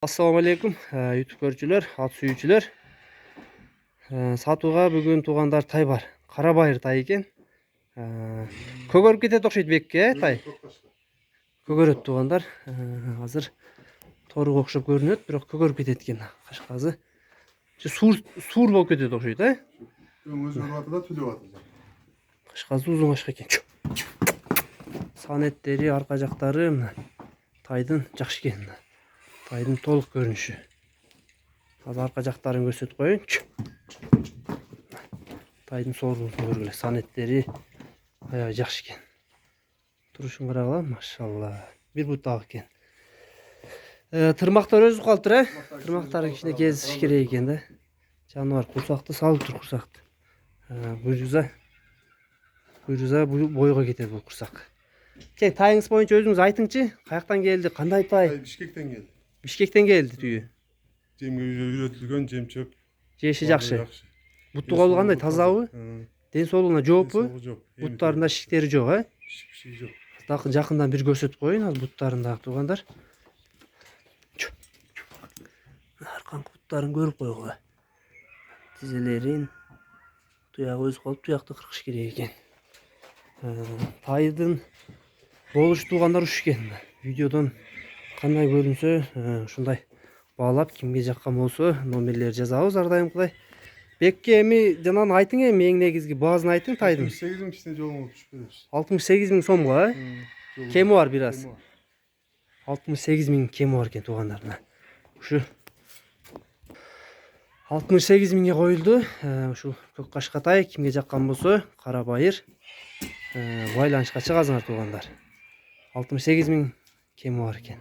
Assalamu alaikum YouTube көрүүчүлөр, ат сүйүүчүлөр. Сатууга бүгүн туугандар тай бар. Кара байыр тай экен. Көгөрүп кетет окшойт бекке, тай. Көгөрөт туугандар. Азыр торуга окшоп көрүнөт, бирок көгөрүп кетет экен кашказы. Суур болуп кетет окшойт, Өзгөрүп атат да, түлүп атат. Кашказы узун кашка экен. Санеттери, арка жактары тайдын жакшы экен. Тайдын толук көрүнүшү. Азыр арка жактарын көрсөтүп коеюнчу. Тайдын соорун көргүлө, санеттери аябай жакшы экен. Турушун карагыла, машалла. Бир бутак экен. Тырмактар өзү калтыр, Тырмактары кичине кезиш керек экен да. Жаныбар курсакты салып тур, курсакты. Буйруза бойго кетет бул курсак. Кең тайыңыз боюнча өзүңүз айтыңчы, каяктан келди, кандай тай? Бишкектен келди. Бишкектен келди түйү. Жемге үйрөтүлгөн, жемчөп. Жеши жакшы. Бутту колу кандай, тазабы? Ден соолугуна жооппу? Буттарында шиктери жок, Жок. Жакындан бир көрсөтүп коеюн, ал буттарындагы туугандар. Арканкы буттарын көрүп койгула. Тизелерин туягы өз колуп, туякты кыркыш керек экен. Тайдын болуш туугандар уш экен. Видеодон кандай көрүнсө, ушундай баалап, кимге жаккан болсо номерлер жазабыз ар дайымкыдай. Бекке эми жанагы айтың, эми эң негизги баазын айтың тайдын. 68 миң кичине жолуң болуп түшүп беребиз. 68 миң сомго, Кеми бар бир аз. 68 миң кеми бар экен туугандар. Ушу 68 миңге коюлду. Ушул көк кашка тай кимге жаккан болсо, кара байыр байланышка чыгасыңар туугандар. 68 миң кеми бар экен.